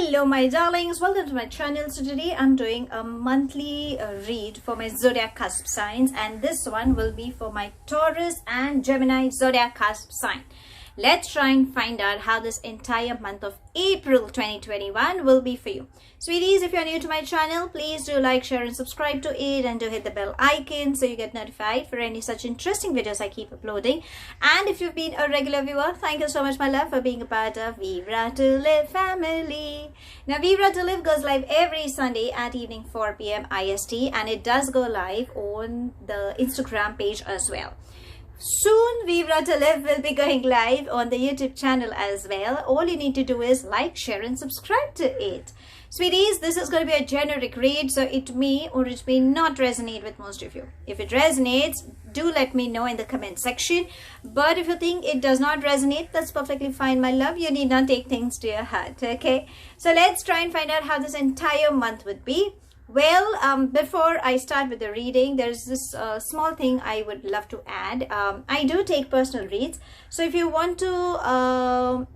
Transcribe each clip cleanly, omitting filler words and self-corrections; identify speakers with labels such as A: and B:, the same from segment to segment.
A: Hello my darlings, welcome to my channel. So today I'm doing a monthly read for my Zodiac Cusps Signs, and this one will be for my Taurus and Gemini Zodiac Cusps Sign. Let's try and find out how this entire month of April 2021 will be for you. Sweeties, if you're new to my channel, please do like, share and subscribe to it, and do hit the bell icon so you get notified for any such interesting videos I keep uploading. And if you've been a regular viewer, thank you so much my love for being a part of Vivre to Live family. Now Vivre to Live goes live every Sunday at evening 4 p.m. IST, and it does go live on the Instagram page as well. Soon Vivre to Live will be going live on the YouTube channel as well. All you need to do is like, share and subscribe to it. Sweeties, this is going to be a generic read, so it may or it may not resonate with most of you. If it resonates, do let me know in the comment section. But if you think it does not resonate, that's perfectly fine my love. You need not take things to your heart, okay? So let's try and find out how this entire month would be. Well, before I start with the reading, there's this small thing I would love to add. I do take personal reads. So if you want to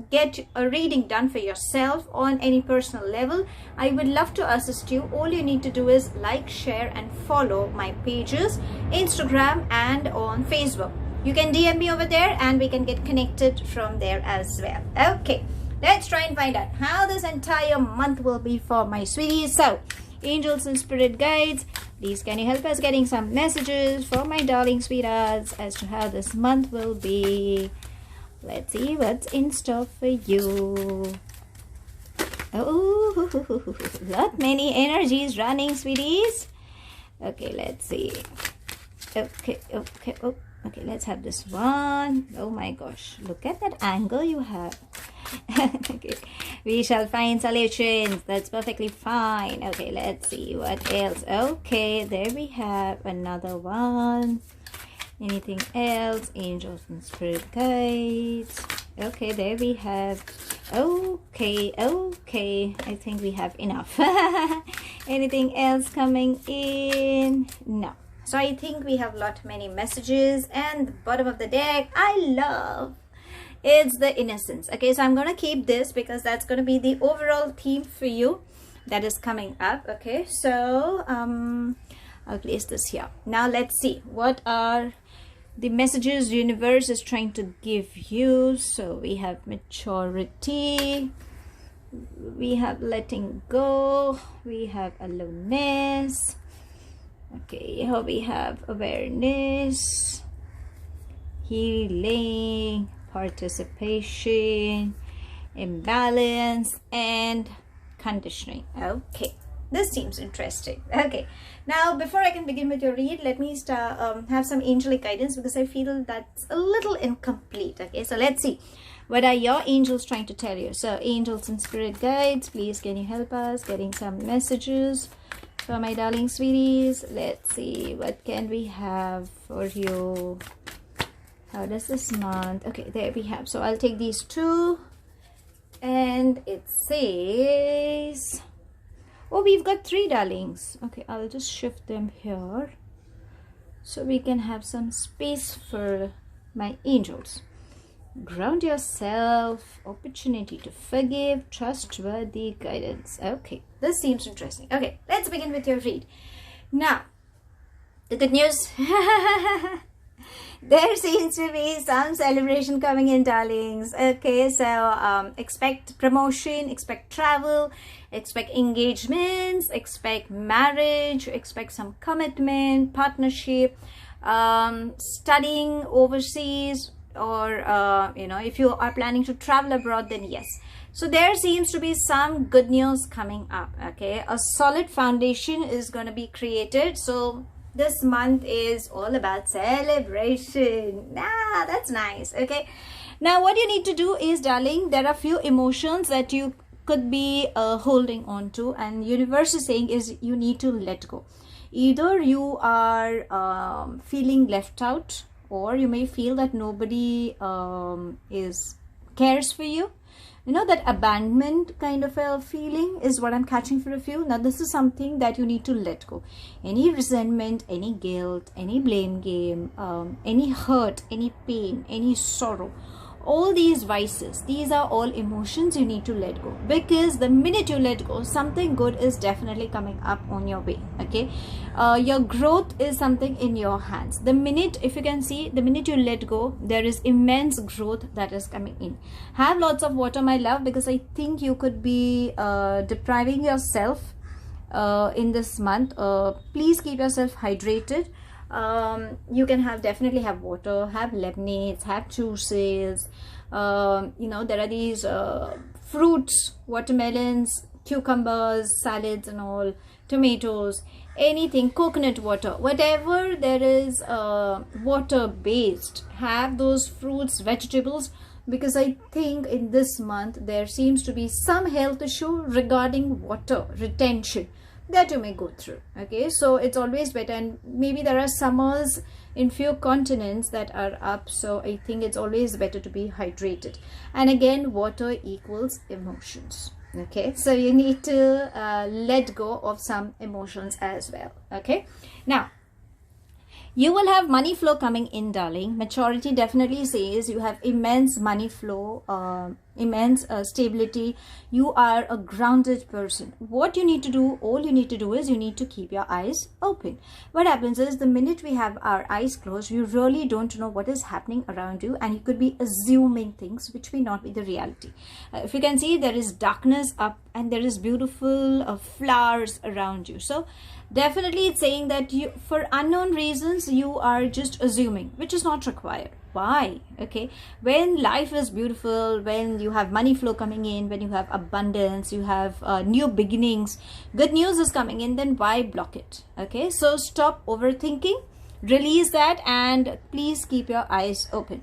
A: get a reading done for yourself on any personal level, I would love to assist you. All you need to do is like, share and follow my pages, Instagram and on Facebook. You can DM me over there and we can get connected from there as well. Okay, let's try and find out how this entire month will be for my sweeties. So, angels and spirit guides, please can you help us getting some messages for my darling sweethearts as to how this month will be. Let's see what's in store for you. Oh, lot many energies running, sweeties. Okay, let's see. Okay, let's have this one. Oh my gosh, look at that angle you have. Okay, we shall find solutions. That's perfectly fine. Okay, let's see what else. Okay, there we have another one. Anything else? Angels and spirit guides. Okay, there we have. Okay, I think we have enough. Anything else coming in? No. So I think we have many messages, and the bottom of the deck I love. It's the innocence. Okay, so I'm going to keep this because that's going to be the overall theme for you that is coming up. Okay, so I'll place this here. Now let's see what are the messages the universe is trying to give you. So we have maturity, we have letting go, we have aloneness. Okay, here we have awareness, healing, participation, imbalance, and conditioning. Okay, this seems interesting. Okay, now before I can begin with your read, let me start have some angelic guidance because I feel that's a little incomplete. Okay, so let's see what are your angels trying to tell you. So angels and spirit guides, please can you help us getting some messages for my darling sweeties. Let's see what can we have for you. How does this month? Okay, there we have. So I'll take these two, and it says, oh, we've got three darlings. Okay, I'll just shift them here so we can have some space for my angels. Ground yourself, opportunity to forgive, trustworthy guidance. Okay, this seems interesting. Okay, let's begin with your read. Now, the good news. There seems to be some celebration coming in, darlings. Okay, so expect promotion, expect travel, expect engagements, expect marriage, expect some commitment, partnership, studying overseas, or if you are planning to travel abroad, then yes. So there seems to be some good news coming up. Okay, a solid foundation is going to be created. So this month is all about celebration. That's nice. Okay, now what you need to do is, darling, there are few emotions that you could be holding on to, and universe is saying is you need to let go. Either you are feeling left out, or you may feel that nobody cares for you. You know, that abandonment kind of a feeling is what I'm catching for a few. Now this is something that you need to let go. Any resentment, any guilt, any blame game, any hurt, any pain, any sorrow, all these vices, these are all emotions you need to let go, because the minute you let go, something good is definitely coming up on your way. Okay, your growth is something in your hands. The minute, if you can see, the minute you let go, there is immense growth that is coming in. Have lots of water, my love, because I think you could be depriving yourself in this month. Please keep yourself hydrated. You can definitely have water, have lemonades, have juices. You know, there are these fruits, watermelons, cucumbers, salads and all, tomatoes, anything, coconut water, whatever there is water based, have those fruits, vegetables, because I think in this month there seems to be some health issue regarding water retention that you may go through. Okay, so it's always better, and maybe there are summers in few continents that are up, so I think it's always better to be hydrated. And again, water equals emotions. Okay, so you need to let go of some emotions as well. Okay, now you will have money flow coming in, darling. Maturity definitely says you have immense money flow, immense stability. You are a grounded person. What you need to do, all you need to do is you need to keep your eyes open. What happens is, the minute we have our eyes closed, you really don't know what is happening around you, and you could be assuming things which may not be the reality. If you can see, there is darkness up and there is beautiful flowers around you. So definitely it's saying that you, for unknown reasons, you are just assuming, which is not required. Why? Okay, when life is beautiful, when you have money flow coming in, when you have abundance, you have new beginnings, good news is coming in, then why block it? Okay, so stop overthinking, release that, and please keep your eyes open.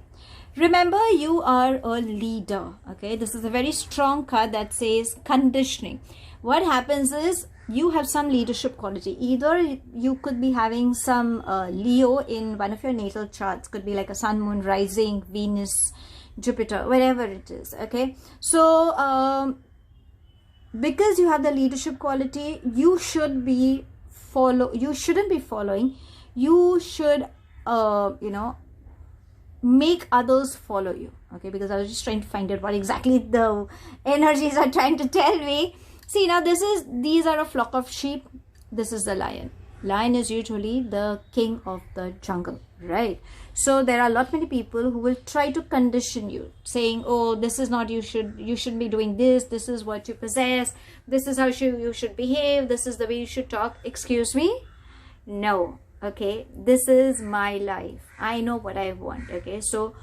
A: Remember, you are a leader. Okay, this is a very strong card that says conditioning. What happens is, you have some leadership quality. Either you could be having some Leo in one of your natal charts, could be like a sun, moon, rising, Venus, Jupiter, whatever it is. Okay, so because you have the leadership quality, you should be you shouldn't be following, you should you know, make others follow you. Okay, because I was just trying to find out what exactly the energies are trying to tell me. See, now these are a flock of sheep. This is the lion. Lion is usually the king of the jungle, right? So there are many people who will try to condition you, saying, oh, this is not, you shouldn't be doing this, this is what you possess, this is how you should behave, this is the way you should talk. Excuse me? No. Okay, this is my life. I know what I want. Okay, so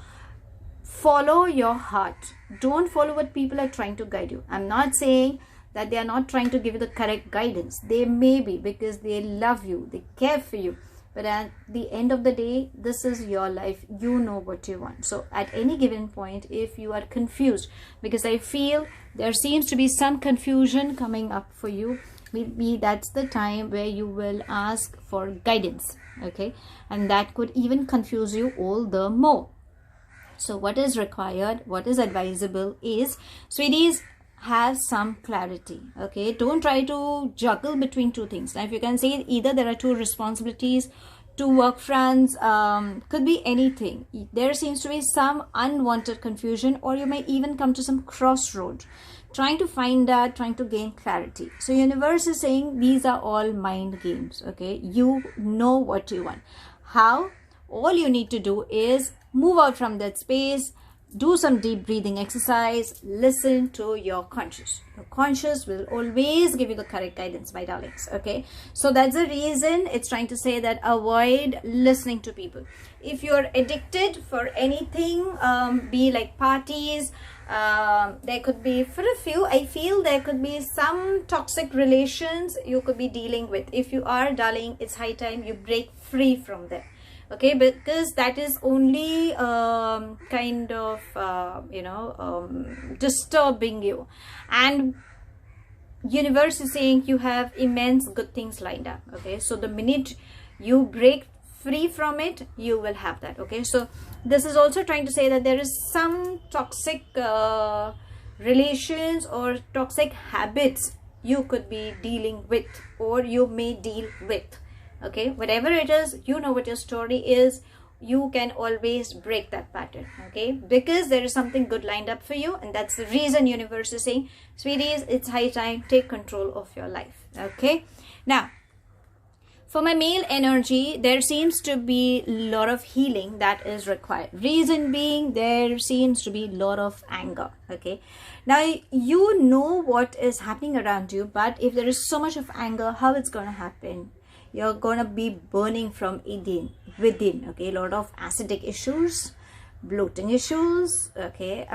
A: follow your heart. Don't follow what people are trying to guide you. I'm not saying that they are not trying to give you the correct guidance. They may be, because they love you, they care for you. But at the end of the day, this is your life. You know what you want. So at any given point, if you are confused, because I feel there seems to be some confusion coming up for you, maybe that's the time where you will ask for guidance. Okay, and that could even confuse you all the more. So what is required, what is advisable is, sweeties, have some clarity. Okay, don't try to juggle between two things. Now if you can see, either there are two responsibilities, two work fronts, could be anything. There seems to be some unwanted confusion, or you may even come to some crossroad, trying to find out, trying to gain clarity. So universe is saying these are all mind games. Okay, you know what you want. How? All you need to do is move out from that space, do some deep breathing exercise, listen to your conscious. Your conscious will always give you the correct guidance, my darlings. Okay, so that's the reason it's trying to say that avoid listening to people. If you're addicted for anything, be like parties, there could be, for a few, I feel there could be some toxic relations you could be dealing with. If you are, darling, it's high time you break free from them. Okay, because that is only kind of you know, disturbing you, and universe is saying you have immense good things lined up. Okay, so the minute you break free from it, you will have that. Okay, so this is also trying to say that there is some toxic relations or toxic habits you could be dealing with, or you may deal with. Okay, whatever it is, you know what your story is. you can always break that pattern, okay? Because there is something good lined up for you, and that's the reason universe is saying, sweeties, it's high time, take control of your life, okay? Now, for my male energy, there seems to be a lot of healing that is required. Reason being, there seems to be a lot of anger, okay? Now, you know what is happening around you, but if there is so much of anger, how it's going to happen? You're going to be burning from within, okay? A lot of acidic issues, bloating issues, okay?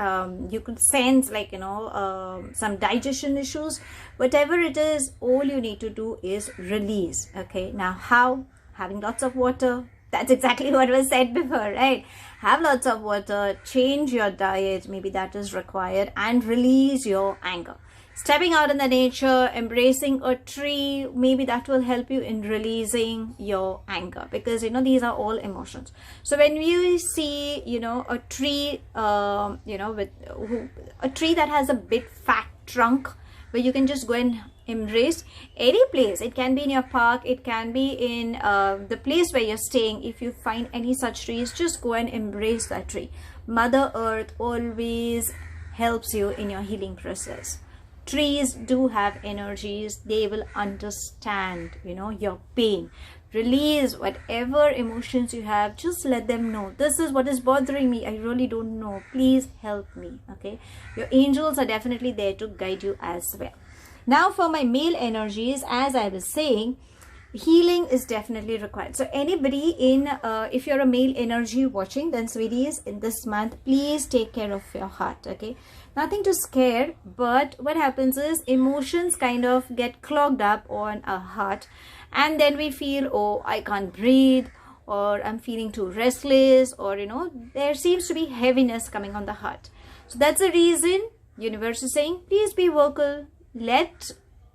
A: You could sense like, some digestion issues. Whatever it is, all you need to do is release, okay? Now, how? Having lots of water. That's exactly what was said before, right? Have lots of water, change your diet, maybe that is required, and release your anger. Stepping out in the nature, embracing a tree, maybe that will help you in releasing your anger, because these are all emotions. So when you see a tree with a tree that has a big fat trunk, where you can just go and embrace any place. It can be in your park, it can be in the place where you're staying. If you find any such trees, just go and embrace that tree. Mother Earth always helps you in your healing process. Trees do have energies. They will understand your pain. Release whatever emotions you have. Just let them know, this is what is bothering me, I really don't know, please help me, okay? Your angels are definitely there to guide you as well. Now, for my male energies, as I was saying, healing is definitely required. So anybody if you're a male energy watching, then sweeties, in this month, please take care of your heart, okay? Nothing to scare, but what happens is emotions kind of get clogged up on our heart, and then we feel, oh, I can't breathe, or I'm feeling too restless, or there seems to be heaviness coming on the heart. So that's the reason universe is saying, please be vocal, let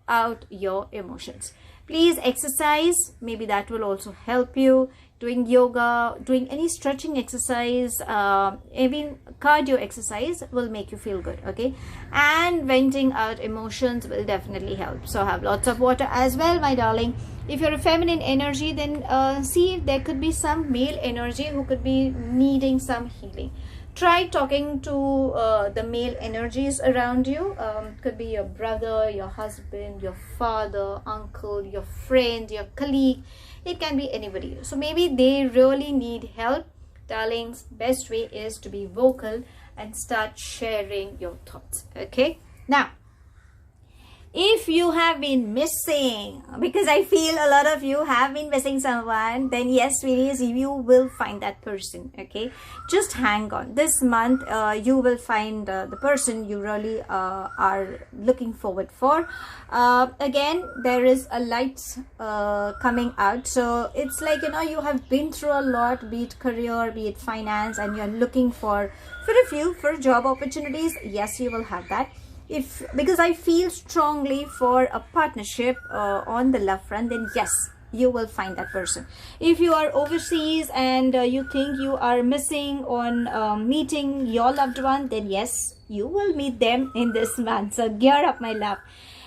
A: out your emotions. Please exercise, maybe that will also help you. Doing yoga, doing any stretching exercise, even cardio exercise will make you feel good, okay? And venting out emotions will definitely help. So have lots of water as well, my darling. If you're a feminine energy, then see if there could be some male energy who could be needing some healing. Try talking to the male energies around you. Could be your brother, your husband, your father, uncle, your friend, your colleague. It can be anybody. So maybe they really need help. Darlings, best way is to be vocal and start sharing your thoughts, okay? Now, if you have been missing, because I feel a lot of you have been missing someone, then yes, sweeties, you will find that person, okay? Just hang on. This month, you will find the person you really are looking forward for. Again, there is a light coming out. So it's like, you have been through a lot, be it career, be it finance, and you're looking for job opportunities. Yes, you will have that. Because I feel strongly for a partnership on the love front, then yes, you will find that person. If you are overseas and you think you are missing on meeting your loved one, then yes, you will meet them in this month. So gear up, my love.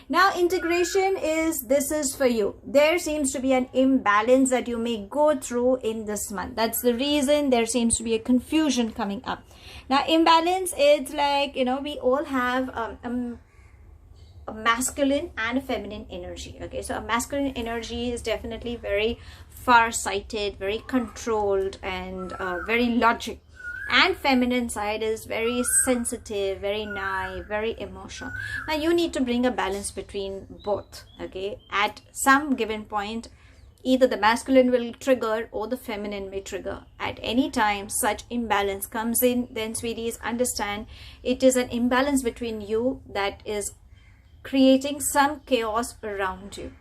A: Now, integration this is for you. There seems to be an imbalance that you may go through in this month. That's the reason there seems to be a confusion coming up. Now, imbalance, it's like, we all have a masculine and a feminine energy, okay? So a masculine energy is definitely very far-sighted, very controlled, and very logic. And feminine side is very sensitive, very naive, very emotional. Now you need to bring a balance between both, okay? At some given point, either the masculine will trigger or the feminine may trigger. At any time such imbalance comes in, then sweeties, understand it is an imbalance between you that is creating some chaos around you.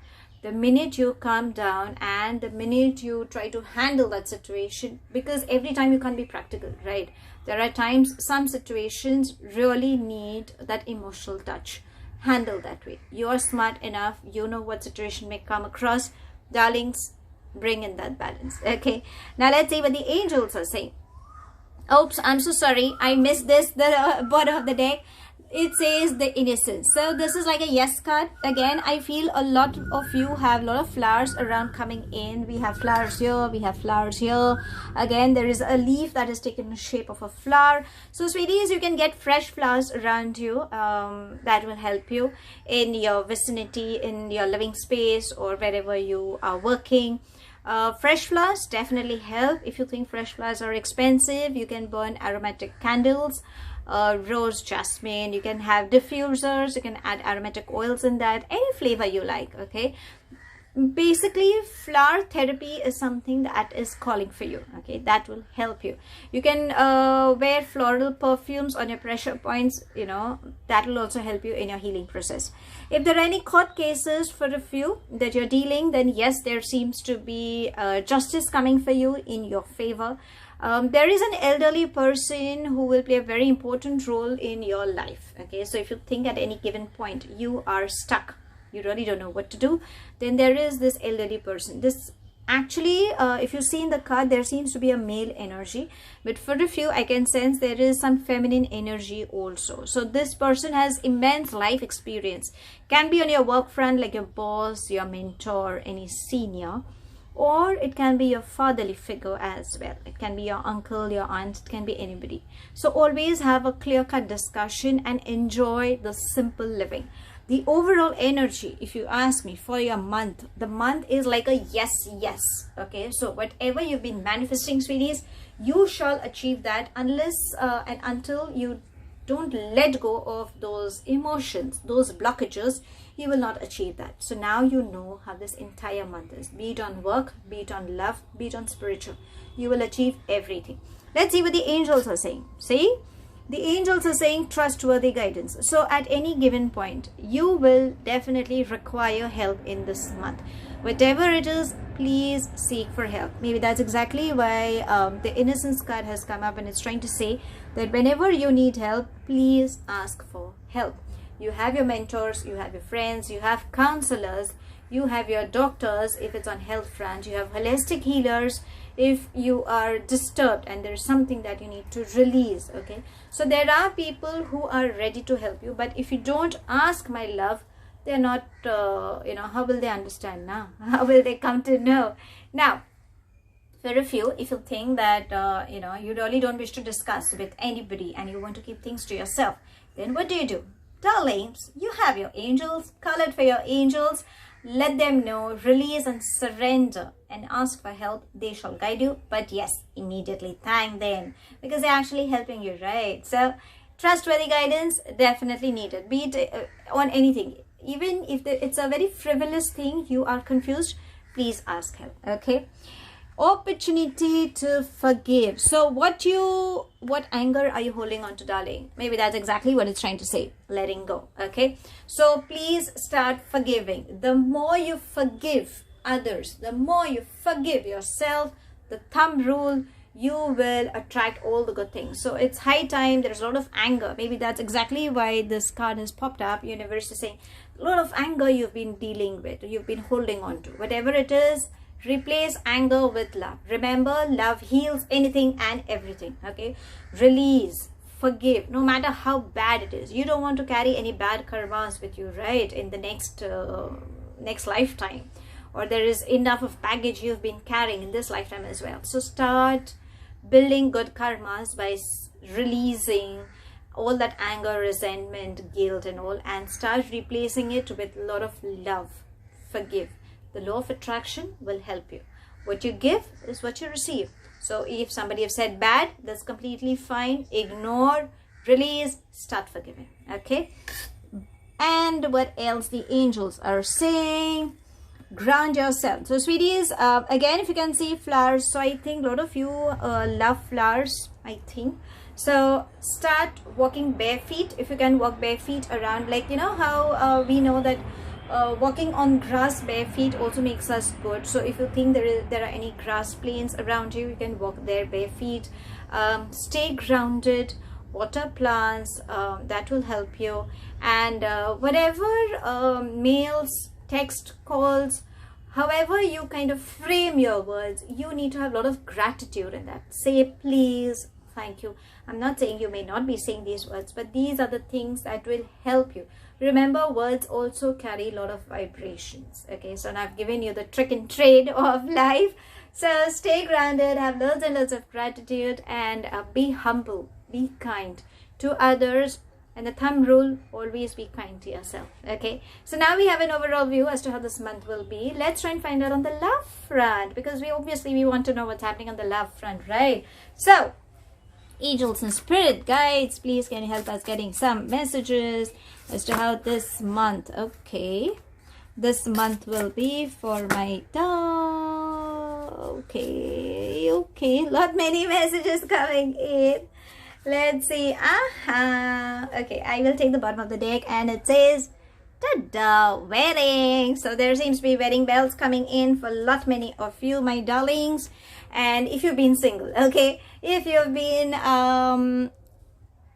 A: The minute you calm down and the minute you try to handle that situation, because every time you can't be practical, right? There are times some situations really need that emotional touch. Handle that way. You are smart enough. You know what situation may come across. Darlings, bring in that balance, okay? Now let's see what the angels are saying. Oops, I'm so sorry. I missed the bottom of the deck. it says the innocence. So this is like a yes card. Again, I feel a lot of you have a lot of flowers around coming in. We have flowers here, we have flowers here. Again, there is a leaf that is taken the shape of a flower. So sweeties, you can get fresh flowers around you. That will help you in your vicinity, in your living space, or wherever you are working. Fresh flowers definitely help. If you think fresh flowers are expensive, you can burn aromatic candles, rose, jasmine. You can have diffusers, you can add aromatic oils in that, any flavor you like. Okay, basically flower therapy is something that is calling for you. Okay, that will help you. You can wear floral perfumes on your pressure points, you know, that will also help you in your healing process. If there are any court cases for a few that you're dealing, then yes, there seems to be justice coming for you in your favor. There is an elderly person who will play a very important role in your life. Okay, so if you think at any given point you are stuck, you really don't know what to do, then there is this elderly person. This actually, if you see in the card, there seems to be a male energy, but for a few I can sense there is some feminine energy also. So this person has immense life experience. Can be on your work front, like your boss, your mentor, any senior, or it can be your fatherly figure as well. It can be your uncle, your aunt, it can be anybody. So always have a clear-cut discussion and enjoy the simple living. The overall energy, if you ask me, for your month, the month is like a yes. Okay, so whatever you've been manifesting, sweeties, you shall achieve that, unless and until you don't let go of those emotions, those blockages, you will not achieve that. So now you know how this entire month is, be it on work, be it on love, be it on spiritual. You will achieve everything. Let's see what the angels are saying. See, the angels are saying trustworthy guidance. So at any given point, you will definitely require help in this month. Whatever it is, please seek for help. Maybe that's exactly why the innocence card has come up, and it's trying to say that whenever you need help, please ask for help. You have your mentors, you have your friends, you have counselors, you have your doctors if it's on health front, you have holistic healers if you are disturbed and there's something that you need to release. Okay, so there are people who are ready to help you, but if you don't ask, my love, they're not, you know, how will they understand now? How will they come to know? Now, for a few, if you think that, you know, you really don't wish to discuss with anybody and you want to keep things to yourself, then what do? Darlings, you have your angels. Call it for your angels. Let them know, release and surrender and ask for help. They shall guide you. But yes, immediately thank them because they're actually helping you, right? So trustworthy guidance definitely needed, be it on anything. Even if it's a very frivolous thing, you are confused, please ask help. Okay, opportunity to forgive. So what anger are you holding on to, darling? Maybe that's exactly what it's trying to say, letting go. Okay, so please start forgiving. The more you forgive others, the more you forgive yourself. The thumb rule, you will attract all the good things. So it's high time. There's a lot of anger. Maybe that's exactly why this card has popped up. Universe is saying a lot of anger you've been dealing with, you've been holding on to. Whatever it is, replace anger with love. Remember, love heals anything and everything. Okay, release, forgive, no matter how bad it is. You don't want to carry any bad karmas with you, right, in the next lifetime, or there is enough of baggage you've been carrying in this lifetime as well. So start building good karmas by releasing all that anger, resentment, guilt and all, and start replacing it with a lot of love. Forgive. The law of attraction will help you. What you give is what you receive. So if somebody has said bad, that's completely fine. Ignore, release, start forgiving. Okay, and what else the angels are saying? Ground yourself. So sweeties, again, if you can see flowers, so I think a lot of you love flowers, I think. So start walking bare feet. If you can walk bare feet around, like, you know how we know that walking on grass bare feet also makes us good. So if you think there are any grass plains around you, you can walk there bare feet. Stay grounded, water plants, that will help you. And whatever mails, text calls, however you kind of frame your words, you need to have a lot of gratitude in that. Say please, thank you. I'm not saying you may not be saying these words, but these are the things that will help you. Remember, words also carry a lot of vibrations. Okay, so now I've given you the trick and trade of life. So stay grounded, have loads and loads of gratitude, and be humble, be kind to others. And the thumb rule, always be kind to yourself. Okay, so now we have an overall view as to how this month will be. Let's try and find out on the love front, because we want to know what's happening on the love front, right? So angels and spirit guides, please can you help us getting some messages as to how this month, okay, this month will be for my dog. Okay, lot many messages coming in. Let's see. Okay, I will take the bottom of the deck, and it says ta-da, wedding. So there seems to be wedding bells coming in for lot many of you, my darlings. And if you've been single, okay, if you've been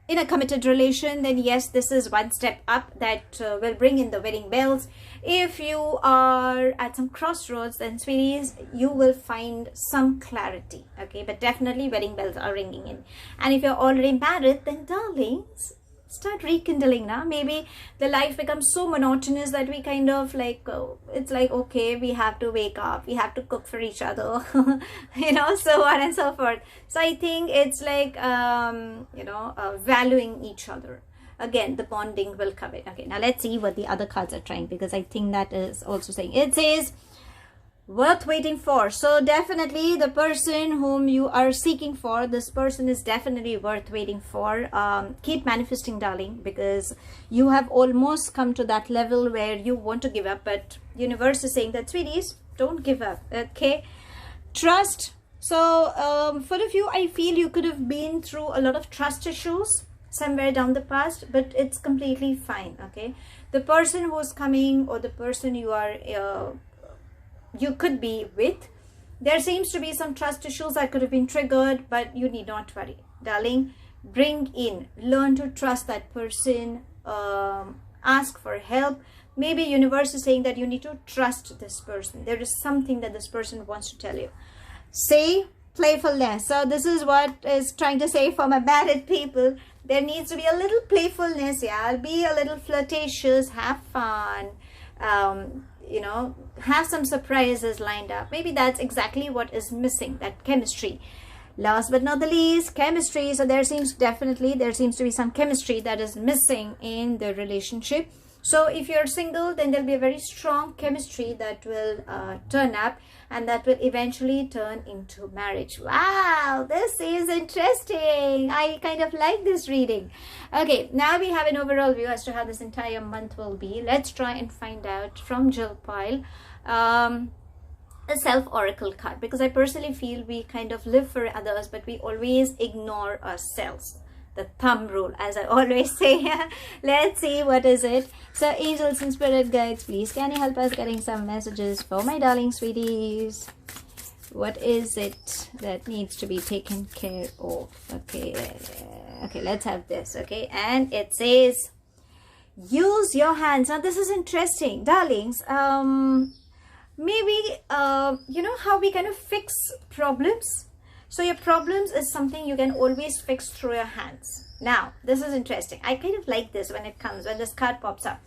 A: in a committed relation, then yes, this is one step up that will bring in the wedding bells. If you are at some crossroads, then sweeties, you will find some clarity. Okay, but definitely wedding bells are ringing in. And if you're already married, then darlings, start rekindling now. Maybe the life becomes so monotonous that we kind of like, it's like, okay, we have to wake up, we have to cook for each other, you know, so on and so forth. So I think it's like, you know, valuing each other. Again, the bonding will come in. Okay, now let's see what the other cards are trying, because I think that is also saying, it says worth waiting for. So definitely the person whom you are seeking for, this person is definitely worth waiting for. Keep manifesting, darling, because you have almost come to that level where you want to give up, but universe is saying that, sweeties, don't give up. Okay, trust. So for a few, I feel you could have been through a lot of trust issues somewhere down the past, but it's completely fine. Okay, the person who's coming, or the person you are you could be with, there seems to be some trust issues that could have been triggered, but you need not worry, darling. Bring in, learn to trust that person, ask for help. Maybe universe is saying that you need to trust this person. There is something that this person wants to tell you. Say playfulness. So this is what is trying to say for my married people. There needs to be a little playfulness. Yeah, be a little flirtatious, have fun, you know, have some surprises lined up. Maybe that's exactly what is missing, that chemistry. Last but not the least, chemistry. So there seems to be some chemistry that is missing in the relationship. So if you're single, then there'll be a very strong chemistry that will turn up, and that will eventually turn into marriage. Wow, this is interesting. I kind of like this reading. Okay, now we have an overall view as to how this entire month will be. Let's try and find out from Jill Pyle, a self-oracle card, because I personally feel we kind of live for others, but we always ignore ourselves. The thumb rule, as I always say. Let's see what is it. So angels and spirit guides, please can you help us getting some messages for my darling sweeties? What is it that needs to be taken care of? Okay, let's have this. Okay, and it says use your hands. Now this is interesting, darlings. Maybe you know how we kind of fix problems. So your problems is something you can always fix through your hands. Now, this is interesting. I kind of like this when this card pops up.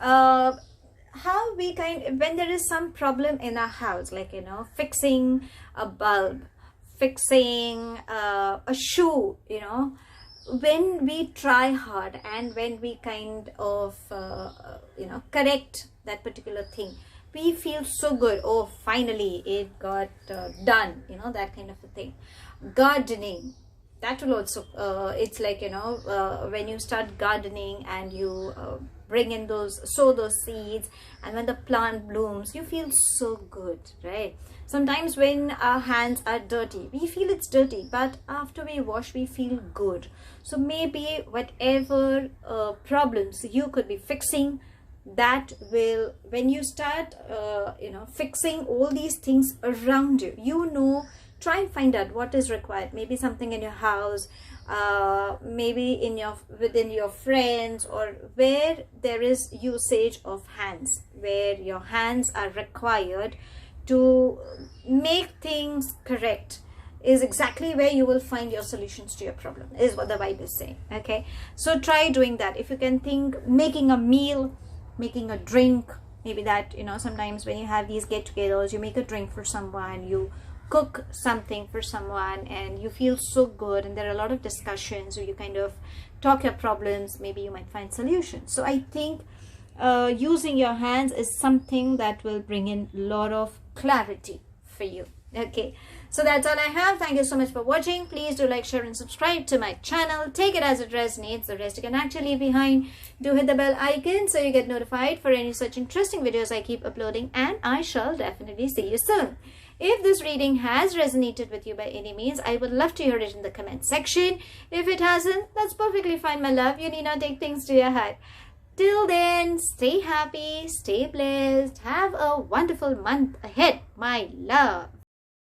A: How we when there is some problem in our house, like, you know, fixing a bulb, fixing a shoe, you know, when we try hard and when we kind of, you know, correct that particular thing, we feel so good. Oh, finally it got done, you know, that kind of a thing. Gardening, that will also it's like, you know, when you start gardening and you bring in sow those seeds, and when the plant blooms, you feel so good, right? Sometimes when our hands are dirty, we feel it's dirty, but after we wash, we feel good. So maybe whatever problems you could be fixing, that will, when you start you know, fixing all these things around you, you know, try and find out what is required. Maybe something in your house, maybe within your friends, or where there is usage of hands, where your hands are required to make things correct. is exactly where you will find your solutions to your problem, is what the vibe is saying. Okay, so try doing that. If you can think, making a meal, making a drink, maybe that, you know, sometimes when you have these get-togethers, you make a drink for someone, you cook something for someone, and you feel so good, and there are a lot of discussions where you kind of talk your problems, maybe you might find solutions. So I think using your hands is something that will bring in a lot of clarity for you. Okay, so that's all I have. Thank you so much for watching. Please do like, share and subscribe to my channel. Take it as it resonates. The rest you can actually leave behind. Do hit the bell icon so you get notified for any such interesting videos I keep uploading, and I shall definitely see you soon. If this reading has resonated with you by any means, I would love to hear it in the comment section. If it hasn't, that's perfectly fine, my love. You need not take things to your heart. Till then, stay happy, stay blessed, have a wonderful month ahead, my love.